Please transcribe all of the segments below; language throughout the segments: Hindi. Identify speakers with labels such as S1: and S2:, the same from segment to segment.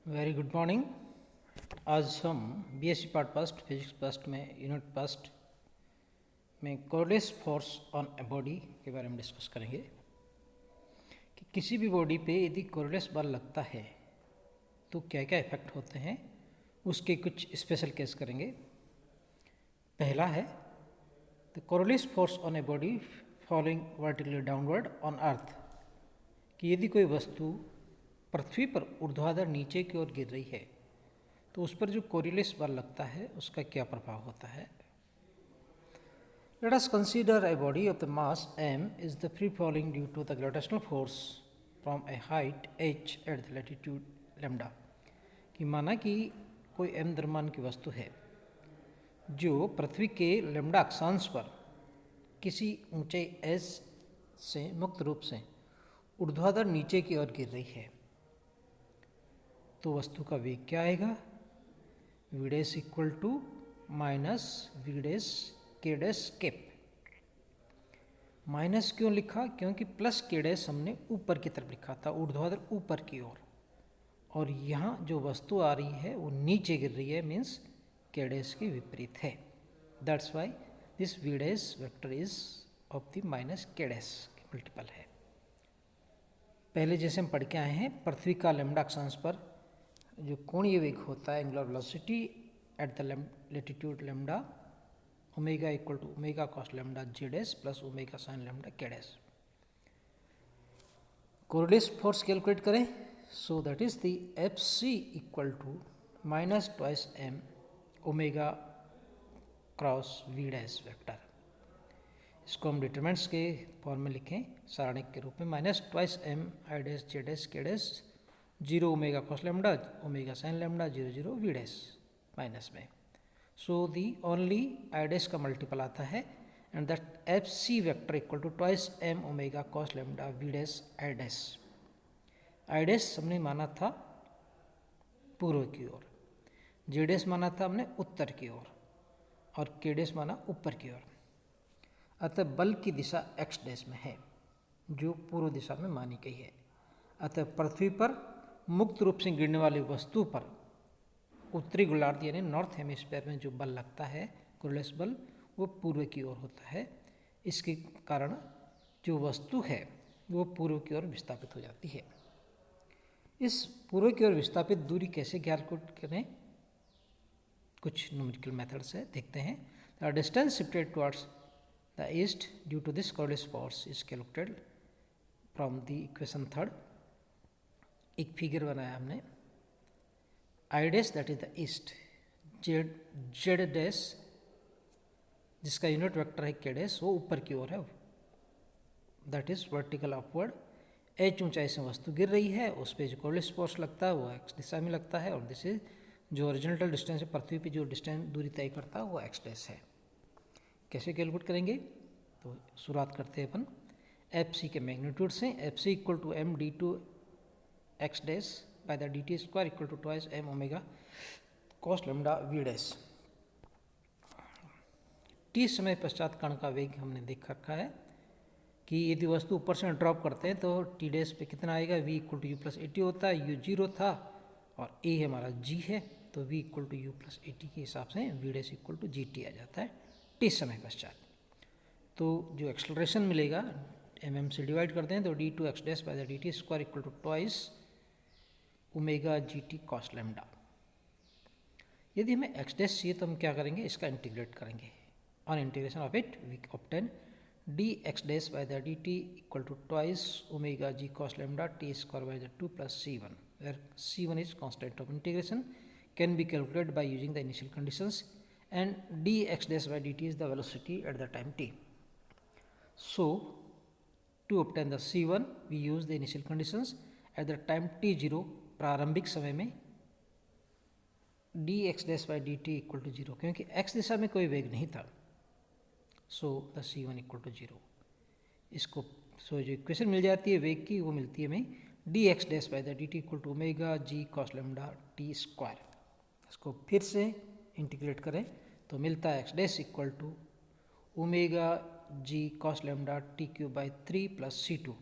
S1: Very good morning. आज हम BSc part first physics first में यूनिट फर्स्ट में coreless force on a body के बारे में डिस्कस करेंगे कि किसी भी बॉडी पे यदि कोरलेस बल लगता है तो क्या क्या इफेक्ट होते हैं, उसके कुछ स्पेशल केस करेंगे। पहला है the coreless force on a body following vertically downward on earth, कि यदि कोई वस्तु पृथ्वी पर ऊर्ध्वाधर नीचे की ओर गिर रही है तो उस पर जो कोरिलेस बल लगता है उसका क्या प्रभाव होता है। Let us consider a body of the mass m is the free falling due to the gravitational force from a height h at the latitude lambda, कि माना कि कोई m द्रव्यमान की वस्तु है जो पृथ्वी के लैम्डा अक्षांश पर किसी ऊंचाई s से मुक्त रूप से ऊर्ध्वाधर नीचे की ओर गिर रही है, तो वस्तु का वेग क्या आएगा, V dash equal to minus V dash K dash cap. माइनस क्यों लिखा, क्योंकि प्लस के डैश हमने ऊपर की तरफ लिखा था, ऊर्ध्वाधर ऊपर की ओर, और यहाँ जो वस्तु आ रही है वो नीचे गिर रही है, मीन्स के डैश के विपरीत है। That's why this V dash vector is of the minus K dash multiple है। पहले जैसे हम पढ़ के आए हैं, पृथ्वी का लैम्डा अक्षांश पर जो कोणीय वेग होता है, angular velocity at the latitude lambda, omega equal to omega cos lambda J dash plus omega sine lambda K dash. Coriolis force calculate करें, so that is the F C equal to minus twice M omega cross V dash vector. इसको हम डिटरमिनेंट्स के फॉर्म में लिखें सारणिक के रूप में, minus twice M I dash J dash K dash, 0 omega cos lambda omega sine lambda 0 0 V dash minus में। So the only I dash का मल्टीपल आता है and that F C vector equal to twice M omega cos lambda V dash I dash. I dash हमने माना था पूर्व की ओर, जे डैश माना था हमने उत्तर की ओर, और के डैश माना ऊपर की ओर। अतः बल की दिशा एक्स डैश में है जो पूर्व दिशा में मानी गई है। अतः पृथ्वी पर मुक्त रूप से गिरने वाली वस्तु पर उत्तरी गोलार्ध यानी नॉर्थ हेमिस्फीयर में जो बल लगता है, कोरिलेस बल, वो पूर्व की ओर होता है। इसके कारण जो वस्तु है वो पूर्व की ओर विस्थापित हो जाती है। इस पूर्व की ओर विस्थापित दूरी कैसे कैलकुलेट करें, कुछ न्यूमेरिकल मेथड्स है, देखते हैं। The distance shifted towards the east due to this Coriolis force is calculated from the equation third. एक फिगर बनाया हमने, I dash that is the east, Z dash जिसका यूनिट वेक्टर है के डैश, वो ऊपर की ओर है, that is vertical upward. H ऊंचाई से वस्तु गिर रही है, उस पर जो कोरिलेस फोर्स लगता है वो एक्स दिशा में लगता है, और दिस इज जो ओरिजिनल डिस्टेंस है, पृथ्वी पे जो डिस्टेंस दूरी तय करता है वो एक्स डैश है। कैसे कैलकुलेट करेंगे, तो शुरुआत करते हैं अपन एफ सी के मैग्नीट्यूड से। F C equal to M D two X dash by the D T square equal to twice M omega cos lambda V dash. T समय पश्चात कण का वेग हमने देख रखा है कि यदि वस्तु ऊपर से ड्रॉप करते हैं तो टी डैश पे कितना आएगा, V equal to you plus A T होता है, यू 0 था और ए हमारा जी है, तो V equal to you plus A T के हिसाब से V dash equal to G T आ जाता है टी समय पश्चात। तो जो एक्सलरेशन मिलेगा एम से डिवाइड करते हैं तो D two X dash by the D T square equal to twice omega G T cos lambda. यदि हमें एक्स डैश चाहिए तो हम क्या करेंगे, इसका इंटीग्रेट करेंगे। On integration of it we obtain D X dash by the D T equal to twice omega ji cos lambda T square by the 2 plus C1, where C1 is constant of integration, can be calculated by using the initial conditions, and dx dash by dt is the velocity at the time t. So to obtain the C1 we use the initial conditions at the time t0, प्रारंभिक समय में dx dash by dt equal to 0, क्योंकि x दिशा में कोई वेग नहीं था, so the C1 equal to 0। इसको सो जो इक्वेशन मिल जाती है वेग की, वो मिलती है हमें dx dash by the dt equal to omega ji cos lambda T square. इसको फिर से इंटीग्रेट करें तो मिलता है x dash equal to omega ji cos lambda T cube by 3 plus C2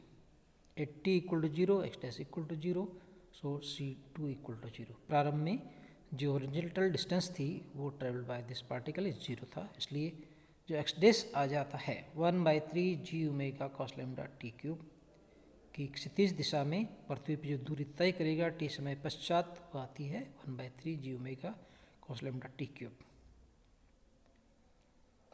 S1: at T equal to 0, X dash equal to 0, so c2 equal to 0। प्रारंभ में जो हॉरिजॉन्टल डिस्टेंस थी वो travel by this particle is 0 था, इसलिए जो एक्स डेस आ जाता है 1/3 G omega cos lambda T cube की क्षितिज दिशा में पृथ्वी पर जो दूरी तय करेगा टी समय पश्चात वो आती है 1/3 G omega cos lambda T cube.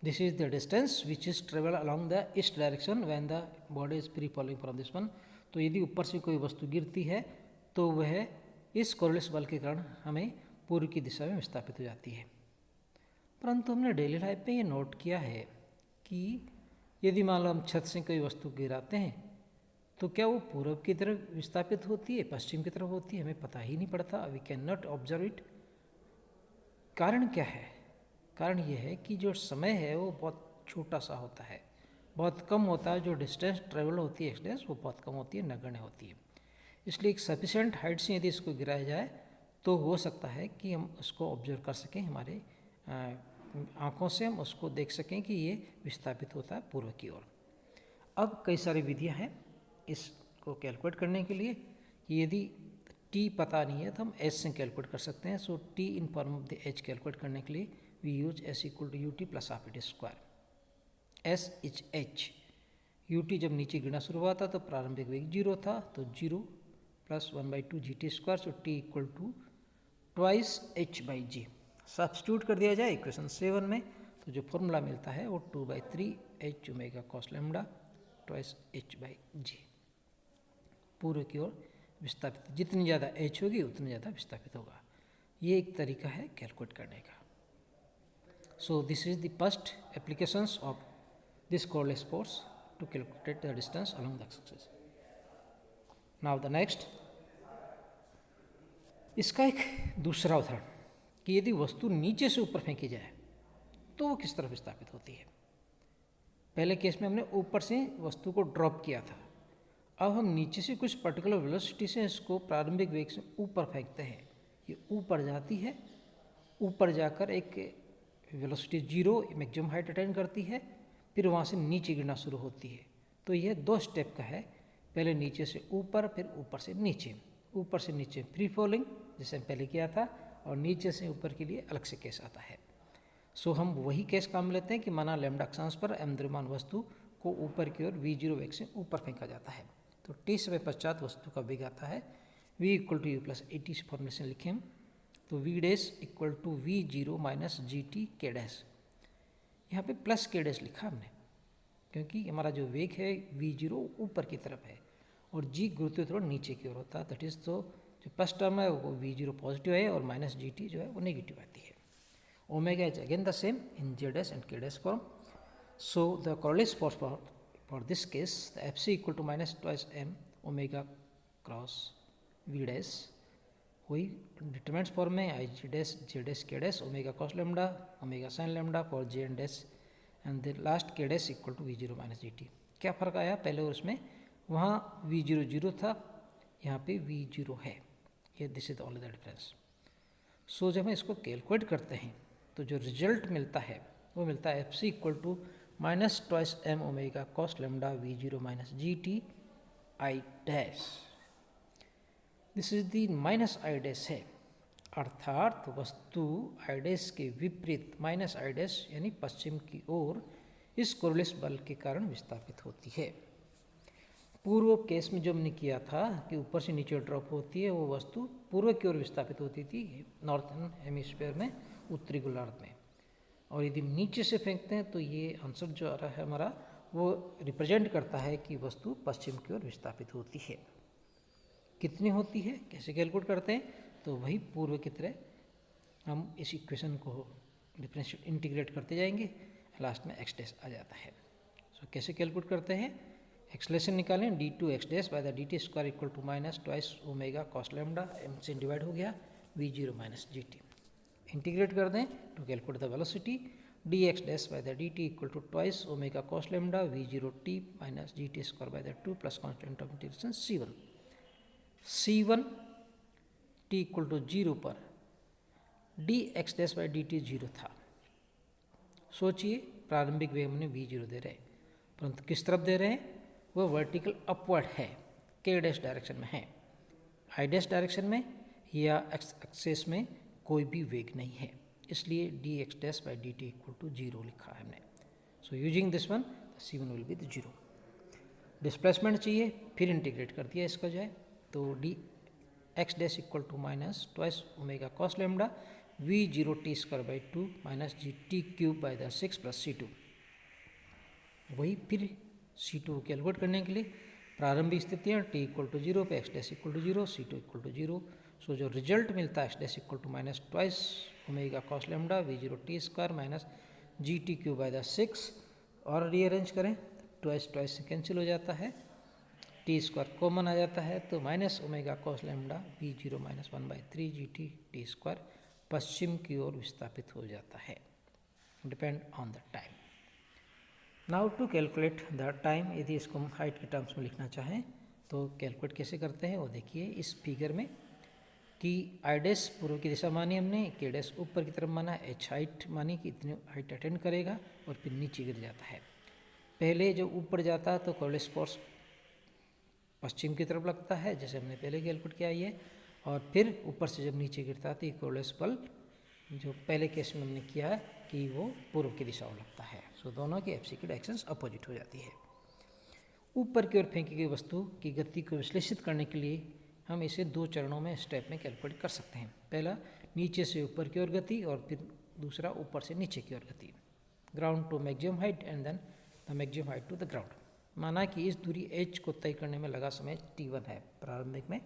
S1: This is the distance which is travel along the east direction when the body is free falling from this one। तो यदि ऊपर से कोई वस्तु गिरती है तो वह इस कोरियोलिस बल के कारण हमें पूर्व की दिशा में विस्थापित हो जाती है। परंतु हमने डेली लाइफ में ये नोट किया है कि यदि मान लो हम छत से कोई वस्तु गिराते हैं तो क्या वो पूर्व की तरफ विस्थापित होती है, पश्चिम की तरफ होती है, हमें पता ही नहीं पड़ता। We can not observe it. कारण क्या है? कारण ये है कि जो समय है वो बहुत छोटा सा होता है, बहुत कम होता है। जो डिस्टेंस ट्रेवल होती है एक्सडेंस वो बहुत कम होती है, नगण्य होती है। इसलिए एक सफिशेंट हाइट से यदि इसको गिराया जाए तो हो सकता है कि हम उसको ऑब्जर्व कर सकें, हमारे आँखों से हम उसको देख सकें कि ये विस्थापित होता है पूर्व की ओर। अब कई सारी विधियाँ हैं इसको कैलकुलेट करने के लिए। यदि टी पता नहीं है तो हम एच से कैलकुलेट कर सकते हैं। So T in form of the H calculate करने के लिए we use S equal to U T plus half it square. S is H. U T जब नीचे गिरना शुरू हुआ था तो प्रारंभिक वेग 0 था, तो 0 plus 1/2 G T square. So T equal to twice H by G. Substitute कर दिया जाए इक्वेशन 7 में तो जो फॉर्मूला मिलता है वो 2/3 H omega cos lambda twice H by G. पूर्व की ओर विस्थापित, जितनी ज़्यादा एच होगी उतनी ज़्यादा विस्थापित होगा। ये एक तरीका है कैलकुलेट करने का। So this is the first applications of this Coriolis force to calculate the distance along the axis. Now the next, इसका एक दूसरा उदाहरण कि यदि वस्तु नीचे से ऊपर फेंकी जाए तो वो किस तरह विस्थापित होती है। पहले केस में हमने ऊपर से वस्तु को ड्रॉप किया था, अब हम नीचे से कुछ पर्टिकुलर वेलोसिटी से इसको प्रारंभिक वेग से ऊपर फेंकते हैं। ये ऊपर जाती है, ऊपर जाकर एक वेलोसिटी 0 मैक्सिमम हाइट अटेन करती है, फिर वहाँ से नीचे गिरना शुरू होती है। तो यह 2 स्टेप का है, पहले नीचे से ऊपर फिर ऊपर से नीचे। ऊपर से नीचे फ्री फॉलिंग जैसे हम पहले किया था, और नीचे से ऊपर के लिए अलग से केस आता है। सो हम वही केस काम लेते हैं कि माना लैम्डा अक्षांश पर द्रव्यमान वस्तु को ऊपर की ओर v0 वेग से ऊपर फेंका जाता है। तो t समय पश्चात वस्तु का वेग आता है v equal to you plus A T formulation लिखें हम, तो v dash equal to v0 minus ji T K dash. यहाँ पे प्लस के डैश लिखा हमने क्योंकि हमारा जो वेग है v0 ऊपर की तरफ है और g गुरुत्व थोड़ा नीचे की ओर होता है। दैट इज तो जो फर्स्ट टर्म है वो v0 पॉजिटिव है और माइनस जी टी जो है वो नेगेटिव आती है। Omega is again the same in z dash and k dash form. So the Coriolis force for this case the fc equal to minus twice m omega cross v dash वही डिटरमिनेंट्स फॉर्म में i g dash j dash k dash omega cos lambda omega sin lambda for j and dash and then last k dash equal to v0 minus gt। क्या फ़र्क आया पहले और उसमें? वहाँ v0 0 था, यहाँ पे v0 है। ये this is only the difference. So जब हम इसको कैलकुलेट करते हैं तो जो रिजल्ट मिलता है वो मिलता है fc equal to minus twice M omega cos lambda v0 minus ji T I dash. This is the minus I dash है, अर्थात वस्तु आई डैश के विपरीत माइनस आई डैश यानी पश्चिम की ओर इस कोरियोलिस बल के कारण विस्थापित होती है। पूर्व केस में जो हमने किया था कि ऊपर से नीचे ड्रॉप होती है, वो वस्तु पूर्व की ओर विस्थापित होती थी नॉर्थन हेमिस्फीयर में, उत्तरी गोलार्ध में। और यदि नीचे से फेंकते हैं तो ये आंसर जो आ रहा है हमारा वो रिप्रेजेंट करता है कि वस्तु पश्चिम की ओर विस्थापित होती है। कितनी होती है, कैसे कैलकुलेट करते हैं? तो वही पूर्व की तरह हम इस इक्वेशन को डिफरेंशिएट इंटीग्रेट करते जाएंगे, लास्ट में एक्स डैश आ जाता है। सो कैसे कैलकुलेट करते हैं? एक्सलेशन निकालें D two X dash by the D T square equal to minus twice omega cos lambda M से डिवाइड हो गया v0 माइनस जी टी। इंटीग्रेट कर दें to calculate the velocity D X dash by the D T equal to twice omega cos lambda v0 T minus ji T square by the 2 plus constant of integration c1 t equal to 0 पर D X dash bye D T 0 था। सोचिए प्रारंभिक वेग हमने v0 दे रहे हैं, परंतु किस तरफ दे रहे हैं? वो वर्टिकल अपवर्ड है, के डैश डायरेक्शन में है। आई डैश डायरेक्शन में या एक्स एक्सेस में कोई भी वेग नहीं है, इसलिए D X dash by D T equal to 0 लिखा है हमने। So using this one C1 will be the 0। Displacement चाहिए, फिर इंटीग्रेट कर दिया इसका जाए, तो D X dash equal to minus twice omega cos lambda we 0 T square by 2 minus ji T cube by the 6 plus C2। वही फिर C2 कैलकुलेट करने के लिए प्रारंभिक स्थितियाँ t इक्वल टू 0 पे x dash equal to 0, C2 equal to 0। So जो रिजल्ट मिलता है x dash equal to minus twice omega cos lambda we 0 T square minus ji t cube by the 6, और रीअरेंज करें ट्वाइस ट्वाइस से कैंसिल हो जाता है, टी स्क्वायर कॉमन आ जाता है, तो minus omega cos lambda we 0 minus 1/3 G T T square पश्चिम की ओर विस्थापित हो जाता है, depend on the time. Now to calculate the time, यदि इसको हम हाइट के टर्म्स में लिखना चाहें तो कैलकुलेट कैसे करते हैं वो देखिए इस फिगर में, कि आई डैश पूर्व की दिशा मानी हमने, के डैश ऊपर की तरफ माना, एच हाइट मानी कि इतनी हाइट अटेंड करेगा और फिर नीचे गिर जाता है। पहले जब ऊपर जाता है तो कोलिस फोर्स पश्चिम की तरफ लगता है, जैसे हमने पहले कैलकुलेट किया ये, और फिर ऊपर से जब नीचे गिरता है तो कोलिस बल जो पहले केस में हमने किया है कि वो पूर्व की दिशा में लगता है। सो दोनों की एफसी की डायरेक्शंस अपोजिट हो जाती है। ऊपर की ओर फेंकी गई वस्तु की गति को विश्लेषित करने के लिए हम इसे दो चरणों में स्टेप में कैलकुलेट कर सकते हैं। पहला नीचे से ऊपर की ओर गति और फिर दूसरा ऊपर से नीचे की ओर गति, ground to maximum height and then the maximum height to the ground. माना कि इस दूरी h को तय करने में लगा समय t1 है प्रारंभिक में,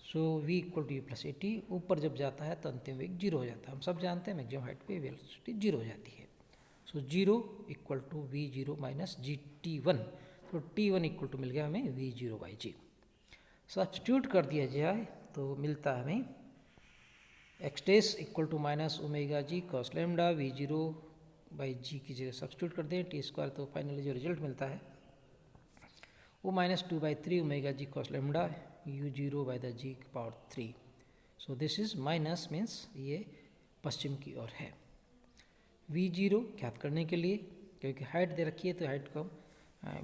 S1: so v equal to you plus A t. ऊपर जब जाता है तो अंतिम वेग 0 हो जाता है, हम सब जानते हैं मैक्सिमम हाइट पे वेलोसिटी 0 हो जाती है। So 0 equal to v 0 minus ji t 1, तो t1 इक्वल टू मिल गया हमें v 0 बाई जी। सब्स्टिट्यूट कर दिया जाए तो मिलता है हमें X dash equal to minus omega ji cos lambda we 0 by G की जगह सब्स्टिट्यूट कर दें टी स्क्वायर, तो फाइनली जो रिजल्ट मिलता है वो -2/3 omega ji cos lambda u 0 by the G power 3। So this is minus means ये पश्चिम की ओर है। v 0 ज्ञात करने के लिए, क्योंकि हाइट दे रखी है तो हाइट को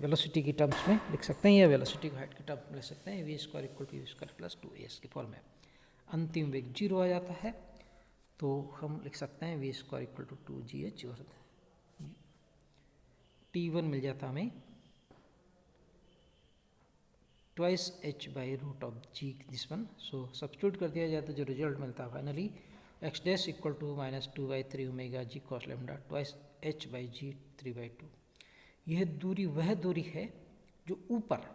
S1: वेलोसिटी की टर्म्स में लिख सकते हैं या वेलोसिटी को हाइट के टर्म्स में लिख सकते हैं, v square equal to u square plus 2as के फॉर्म में। अंतिम वेग 0 आ जाता है तो हम लिख सकते हैं v square equal to 2gh, और t1 मिल जाता हमें twice h by root of g this one. So substitute कर दिया जाए तो जो रिजल्ट मिलता है finally x dash equal to -2/3 omega ji cos lambda twice h by g 3/2। यह दूरी वह दूरी है जो ऊपर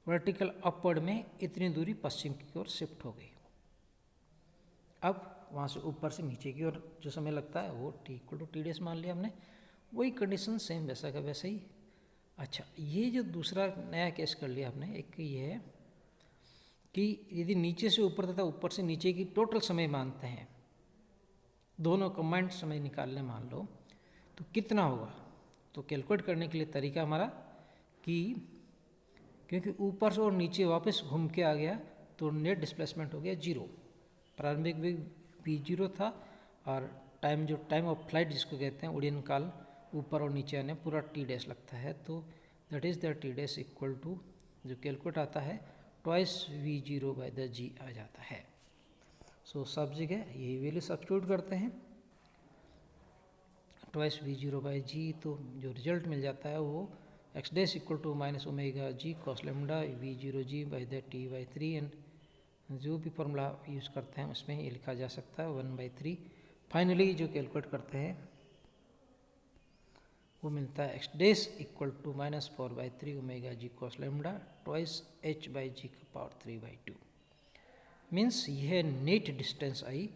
S1: वर्टिकल अपवर्ड में इतनी दूरी पश्चिम की ओर शिफ्ट हो गई। अब वहाँ से ऊपर से नीचे की ओर जो समय लगता है वो t equal to t dash मान लिया हमने, वही कंडीशन सेम वैसा का वैसा ही। अच्छा, ये जो दूसरा नया केस कर लिया हमने, एक ये है कि यदि नीचे से ऊपर तथा ऊपर से नीचे की टोटल समय मानते हैं, दोनों कंबाइंड समय निकालने मान लो, तो कितना होगा। तो कैलकुलेट करने के लिए तरीका हमारा कि क्योंकि ऊपर से और नीचे वापस घूम के आ गया तो नेट डिस्प्लेसमेंट हो गया 0। प्रारंभिक वेग v0 था और टाइम जो टाइम ऑफ फ्लाइट जिसको कहते हैं उड़ान काल, ऊपर और नीचे आने पूरा टी डैश लगता है, तो that is the t dash equal to जो कैलकुलेट आता है twice v 0 by the g आ जाता है। सो सब जगह यही वैल्यू सब्स्टिट्यूट करते हैं, ट्वाइस v 0 बाई जी, तो जो रिजल्ट मिल जाता है वो x dash equal to minus omega ji cos lambda v 0 g by the t by 3, and जो भी फॉर्मूला यूज़ करते हैं उसमें ये लिखा जा सकता है 1/3। फाइनली जो कैलकुलेट करते हैं वो मिलता है x dash equal to -4/3 omega ji cos lambda twice h by g का पावर 3/2। मीन्स यह नेट डिस्टेंस आई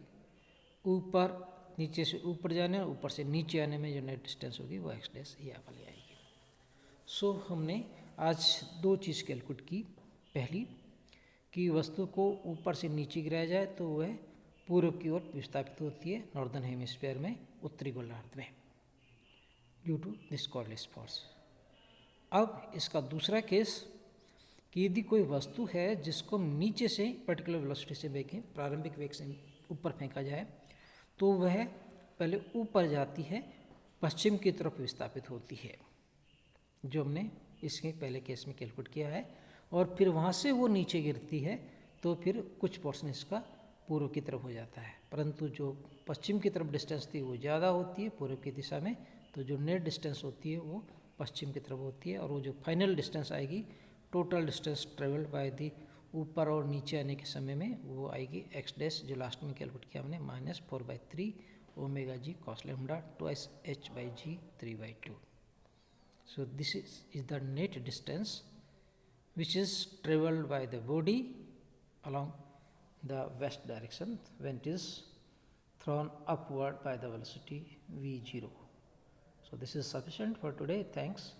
S1: ऊपर नीचे से ऊपर जाने और ऊपर से नीचे आने में जो नेट डिस्टेंस होगी वो एक्स डैश ये वाली आएगी। सो हमने आज दो चीज़ कैलकुलेट की। पहली कि वस्तु को ऊपर से नीचे गिराया जाए तो वह पूर्व की ओर विस्थापित होती है नॉर्दर्न हेमिस्फीयर में, उत्तरी गोलार्ध में, due to this Corlys force. अब इसका दूसरा केस कि यदि कोई वस्तु है जिसको हम नीचे से पर्टिकुलर वेलोसिटी से फेंकें, प्रारंभिक वेग से ऊपर फेंका जाए, तो वह पहले ऊपर जाती है, पश्चिम की तरफ विस्थापित होती है, जो हमने इसके पहले केस में कैलकुलेट किया है, और फिर वहाँ से वो नीचे गिरती है तो फिर कुछ पोर्शन इसका पूर्व की तरफ हो जाता है, परंतु जो पश्चिम की तरफ डिस्टेंस थी वो ज़्यादा होती है पूर्व की दिशा में, तो जो नेट डिस्टेंस होती है वो पश्चिम की तरफ होती है, और वो जो फाइनल डिस्टेंस आएगी, total distance travelled by the ऊपर और नीचे आने के समय में, वो आएगी एक्स डैश जो लास्ट में कैलकुलेट किया हमने -4/3 omega ji cos lambda twice h/g 3/2. So this is the net distance which is travelled by the body along the west direction when it is thrown upward by the velocity v0. So this is sufficient for today. Thanks.